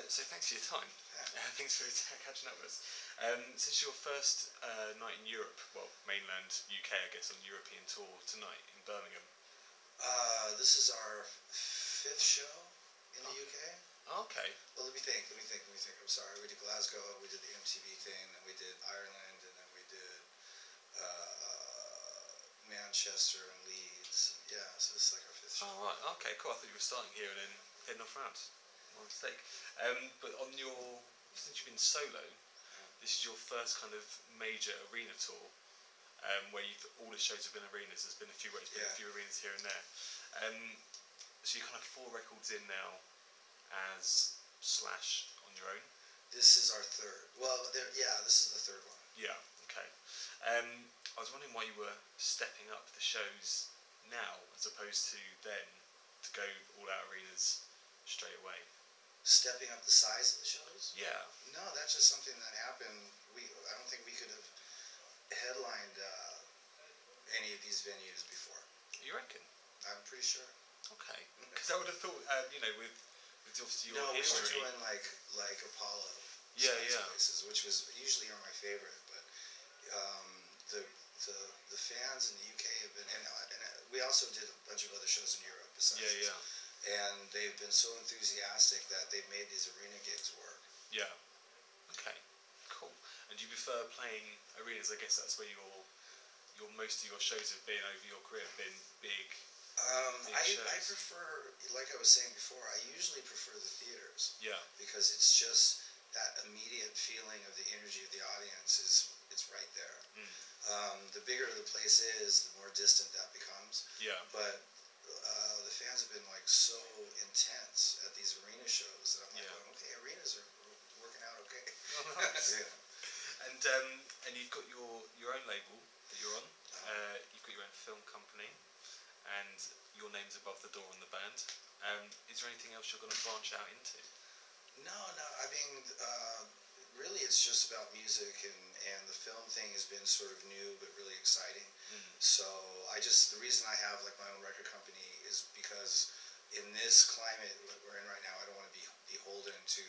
So thanks for your time. Thanks for catching up with us. Since your first night in Europe, well, mainland UK, I guess, on the European tour tonight in Birmingham. This is our 5th show in the UK. Okay. Well, let me think. I'm sorry. We did Glasgow, we did the MTV thing, then we did Ireland, and then we did Manchester and Leeds. Yeah, so this is like our 5th show. Oh, right. Okay, cool. I thought you were starting here and then heading off around. My mistake. But since you've been solo, this is your first kind of major arena tour, where all the shows have been arenas. There's been a few arenas here and there. So you're kind of 4 records in now as Slash on your own. This is our 3rd. Well, this is the 3rd one. Yeah. Okay. I was wondering why you were stepping up the shows now as opposed to then to go all out arenas straight away. Stepping up the size of the shows? Yeah. No, that's just something that happened. I don't think we could have headlined any of these venues before. You reckon? I'm pretty sure. Okay. Because I would have thought, with obviously your history. We were doing like Apollo. Places, which was usually are my favorite, but the fans in the UK have been, and we also did a bunch of other shows in Europe besides this. And they've been so enthusiastic that they've made these arena gigs work. Yeah. Okay. Cool. And do you prefer playing arenas? I guess that's where most of your shows have been over your career, have been big. I prefer, like I was saying before, I usually prefer the theaters. Yeah. Because it's just that immediate feeling of the energy of the audience it's right there. The bigger the place is, the more distant that becomes. Yeah. But the fans have been like so intense at these arena shows that I'm like, okay, arenas are working out okay. Oh, nice. Yeah. And you've got your own label that you're on. You've got your own film company, and your name's above the door on the band. Is there anything else you're going to branch out into? No. I mean, really, it's just about music, and the film thing has been sort of new but really exciting. So the reason I have like my own record company is because in this climate that we're in right now, I don't want to be beholden to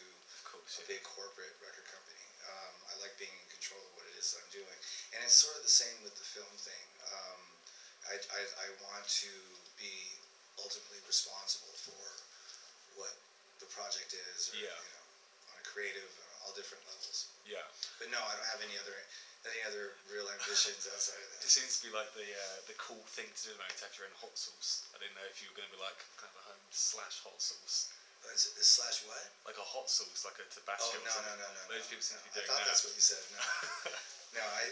a big corporate record company. I like being in control of what it is that I'm doing, and it's sort of the same with the film thing. I want to be ultimately responsible for what the project is, on a creative, all different levels. Yeah. But no, I don't have any other real ambitions outside of that. It seems to be like the cool thing to do now, to have your own hot sauce. I didn't know if you were going to be like kind of a home / hot sauce. Slash what? Like a hot sauce, like a Tabasco. Oh, no. Those people seem to be doing I thought that. that's what you said. No. No, I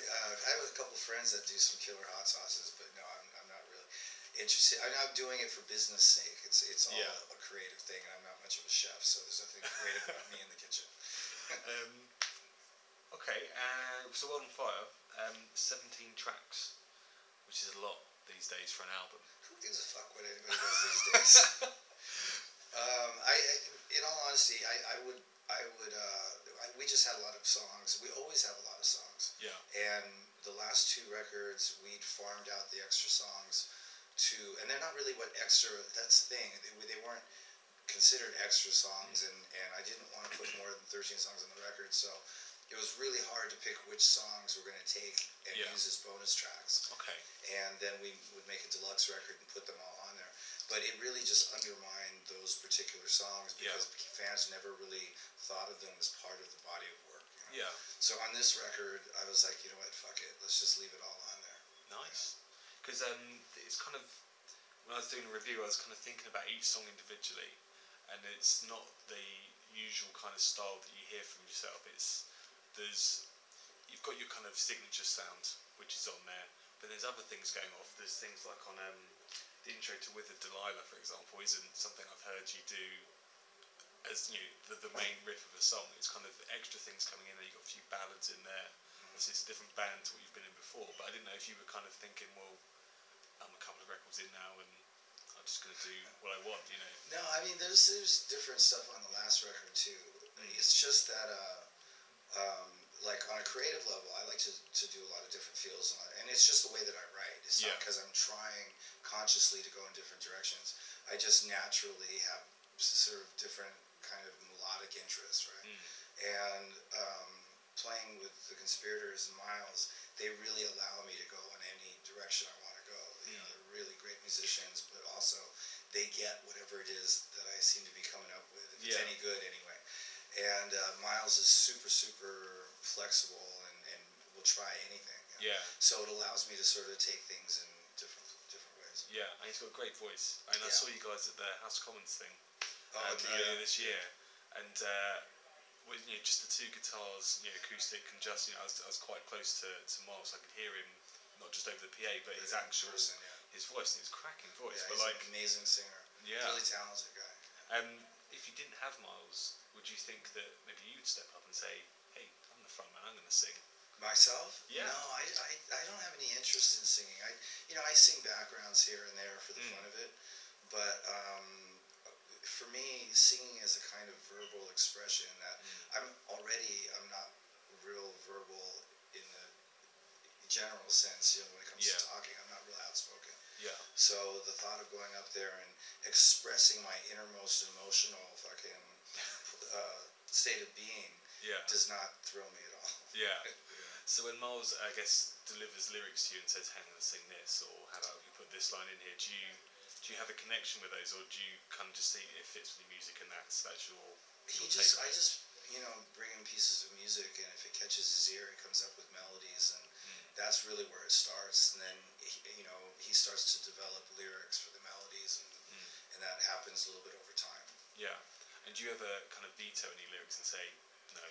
have a couple friends that do some killer hot sauces, but no, I'm not really interested. I'm not doing it for business sake. It's all a creative thing, and I'm not much of a chef, so there's nothing creative about me in the kitchen. Okay, so On Fire, 17 tracks, which is a lot these days for an album. Who gives a fuck what anybody does these days? In all honesty, we just had a lot of songs. We always have a lot of songs. Yeah. And the last 2 records, we'd farmed out the extra songs and they're not really what extra. That's the thing. They weren't considered extra songs, and I didn't want to put more than 13 songs on the record, so it was really hard to pick which songs we're going to take and use as bonus tracks. Okay. And then we would make a deluxe record and put them all on there. But it really just undermined those particular songs because fans never really thought of them as part of the body of work. Yeah. So on this record, I was like, you know what, fuck it, let's just leave it all on there. Nice. Because it's kind of, when I was doing a review, I was kind of thinking about each song individually, and it's not the usual kind of style that you hear from yourself. You've got your kind of signature sound, which is on there, but there's other things going off. There's things like on the intro to With a Delilah, for example, isn't something I've heard you do as the main riff of a song. It's kind of extra things coming in there. You've got a few ballads in there. It's a different band to what you've been in before, but I didn't know if you were kind of thinking, well, I'm a couple of records in now and I'm just going to do what I want, No, I mean, there's different stuff on the last record too. It's just that, like on a creative level, I like to do a lot of different feels, and it's just the way that I write. It's not because I'm trying consciously to go in different directions. I just naturally have sort of different kind of melodic interests, right? Mm. And playing with the Conspirators and Miles, they really allow me to go in any direction I want to go. You know, they're really great musicians, but also they get whatever it is that I seem to be coming up with, if it's any good anyway. And Miles is super, super flexible and will try anything. You know? Yeah. So it allows me to sort of take things in different ways. Yeah, and he's got a great voice. And I saw you guys at the House of Commons thing earlier this year, and with just the two guitars, acoustic, and just I was quite close to Miles. I could hear him not just over the PA, but his actual his voice. And his cracking voice. Yeah, but he's an amazing singer. Yeah, really talented guy. If you didn't have Miles, would you think that maybe you'd step up and say, "Hey, I'm the front man. I'm going to sing"? Myself? Yeah. No, I don't have any interest in singing. I sing backgrounds here and there for the fun of it, but for me, singing is a kind of verbal expression that I'm not real verbal in the general sense. When it comes to talking, I'm not real outspoken. Yeah. So the thought of going up there and expressing my innermost emotional fucking state of being does not thrill me at all. Yeah. So when Miles, I guess, delivers lyrics to you and says, "Hey, I'm going to sing this," or "How about you put this line in here?" Do you have a connection with those, or do you kind of just see it fits with the music and that's your I just bring him pieces of music, and if it catches his ear, he comes up with melodies, and that's really where it starts. And then he starts to develop lyrics for the melodies, and that happens a little bit over time. Yeah. And do you ever kind of veto any lyrics and say no?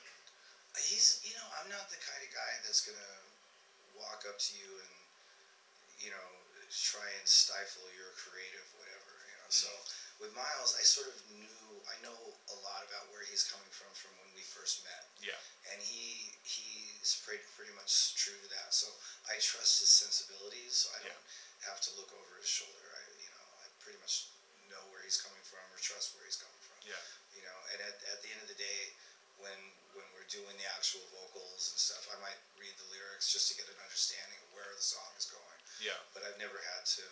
I'm not the kind of guy that's gonna walk up to you and try and stifle your creative whatever. So with Miles, I know a lot about where he's coming from when we first met. Yeah. And he's pretty much true to that. So I trust his sensibilities. So I don't have to look over his shoulder. I pretty much know where he's coming from or trust where he's coming from. Yeah. And at the end of the day, when we're doing the actual vocals and stuff, I might read the lyrics just to get an understanding of where the song is going. Yeah. But I've never had to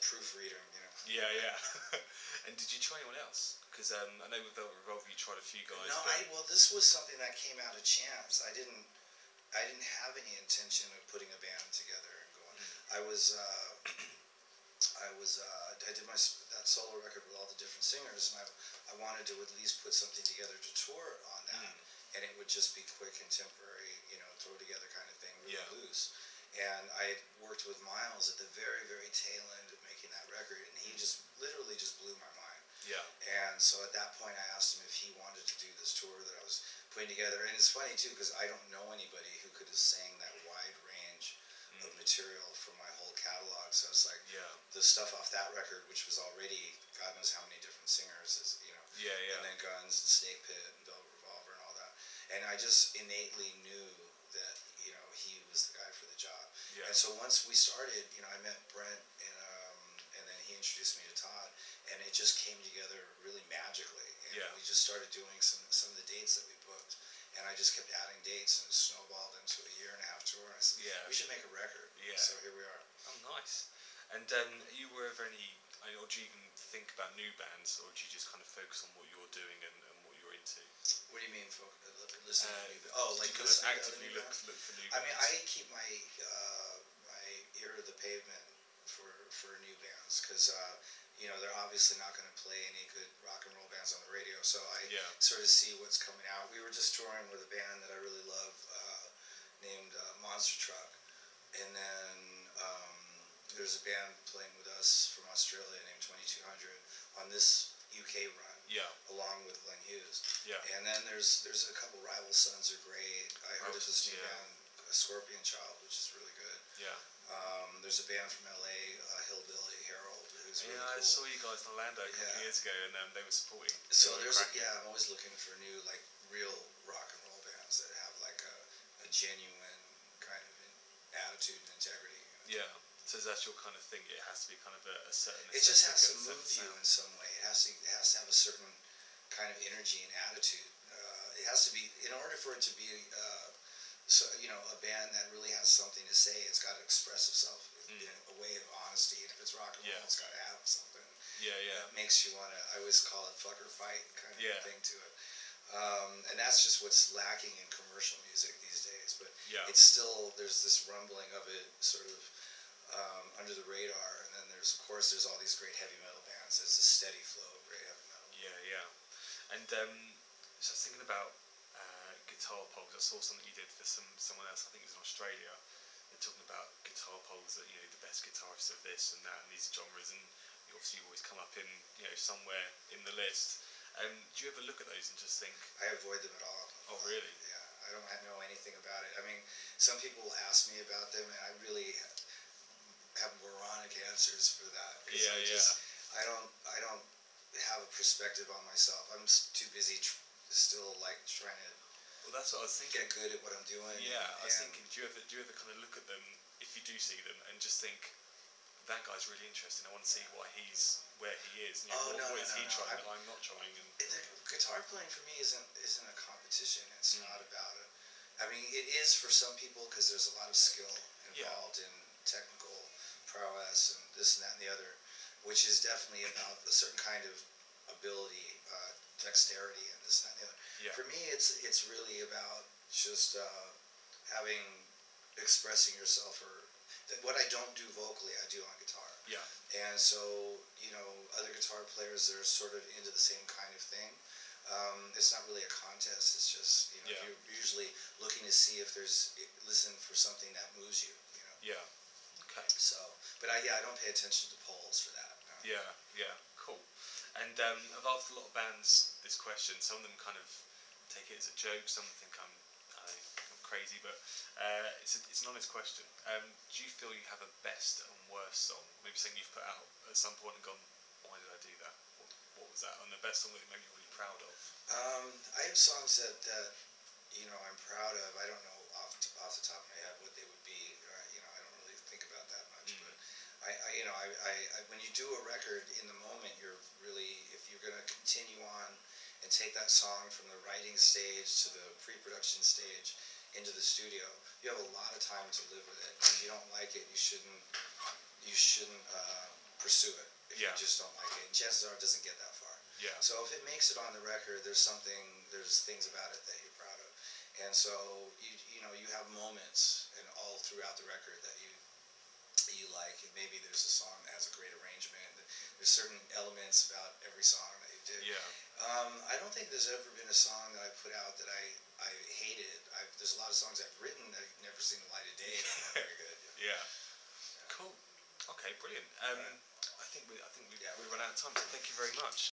proofread them, Yeah, yeah. And did you try anyone else? Because I know with Velvet Revolver you tried a few guys. No, well, this was something that came out of chance. I didn't have any intention of putting a band together and going. I did that solo record with all the different singers, and I wanted to at least put something together to tour on that, and it would just be quick, contemporary, throw together kind of thing, really loose. And I worked with Miles at the very, very tail end of making that record, and he literally just blew my mind. Yeah. And so at that point, I asked him if he wanted to do this tour that I was putting together. And it's funny too, because I don't know anybody who could have sang that wide range of material from my whole catalog. So it's like the stuff off that record, which was already God knows how many different singers, and then Guns and Snake Pit and Velvet Revolver and all that. And I just innately knew that he was the guy for the job. Yeah. And so once we started, I met Brent, and then he introduced me to Todd, and it just came together really magically. And we just started doing some of the dates that we booked, and I just kept adding dates, and it snowballed into a 1.5-year tour. And I said, we should make a record. Yeah. So here we are. Oh, nice. And you were ever or do you even think about new bands, or do you just kind of focus on what you're doing and what you're into? What do you mean, listen to new bands? Oh, like do you kind of actively look for new bands? I mean, I keep my ear to the pavement for new bands, because they're obviously not going to play any good rock and roll bands on the radio, so I sort of see what's coming out. We were just touring with a band that I really love named Monster Truck, and then there's a band playing with us from Australia named 2200 on this UK run, along with Glenn Hughes. Yeah. And then there's a couple. Rival Sons are great. I heard of this new band, Scorpion Child, which is really good. Yeah. There's a band from LA, Hillbilly Harold, who's really cool. I saw you guys in Orlando a couple of years ago, and they were supporting. So I'm always looking for new, like, real rock and roll bands that have like a genuine kind of attitude and integrity. Yeah. So that's your kind of thing. It has to be kind of a certain. It just has to move you in some way. It has to have a certain kind of energy and attitude. It has to be, in order for it to be a band that really has something to say. It's got to express itself in a way of honesty. And if it's rock and roll, it's got to have something. Yeah, yeah. That makes you want to. I always call it fuck or fight kind of Yeah. thing to it. And that's just what's lacking in commercial music these days. But Yeah. it's still, there's this rumbling of it sort of under the radar. And then there's, of course, there's all these great heavy metal bands. There's a steady flow of great heavy metal. Yeah, yeah. And so I was thinking about guitar polls. I saw something you did for someone else. I think it was in Australia. They're talking about guitar polls that, you know, the best guitarists of this and that and these genres, and you obviously always come up in, you know, somewhere in the list. Do you ever look at those and just think, I avoid them at all. oh really? Yeah, I don't know anything about it. I mean, some people will ask me about them, and I really have moronic answers for that. Yeah, I don't have a perspective on myself. I'm too busy still like trying to Well, that's what I was thinking. get good at what I'm doing. Yeah, I was thinking, do you ever kind of look at them, if you do see them, and just think, that guy's really interesting, I want to see why he's where he is. You know, what is he trying that I'm not trying? And guitar playing for me isn't a competition. It's not about it. I mean, it is for some people because there's a lot of skill involved in technical prowess and this and that and the other, which is definitely about a certain kind of ability, dexterity and this and that and the other. Yeah. For me, it's really about just expressing yourself, or what I don't do vocally, I do on guitar. yeah, And so, you know, other guitar players that are sort of into the same kind of thing. It's not really a contest. It's just, you know, you're usually looking to see if listen for something that moves you, you know. yeah. Okay. So, but I don't pay attention to polls for that. No. Yeah, yeah, cool. And I've asked a lot of bands this question. Some of them kind of take it as a joke. Some think I'm crazy, but it's an honest question. Do you feel you have a best and worst song? Maybe something you've put out at some point and gone, why did I do that? What was that? And the best song that maybe you're really proud of? I have songs that you know, I'm proud of. I don't know off the top of my head what they would be. You know, I don't really think about that much. But when you do a record in the moment, you're really, if you're going to continue on and take that song from the writing stage to the pre-production stage into the studio, you have a lot of time to live with it. If you don't like it, you shouldn't pursue it. If you just don't like it, and chances are it doesn't get that far. Yeah. So if it makes it on the record, there's things about it that you're proud of, and so you know, you have moments and all throughout the record that you like, and maybe there's a song that has a great arrangement. There's certain elements about every song that you do. Yeah. I don't think there's ever been a song that I put out that I hated. There's a lot of songs I've written that have never seen the light of day. And are not very good. Yeah. Cool. Okay, brilliant. I think we run out of time, so thank you very much.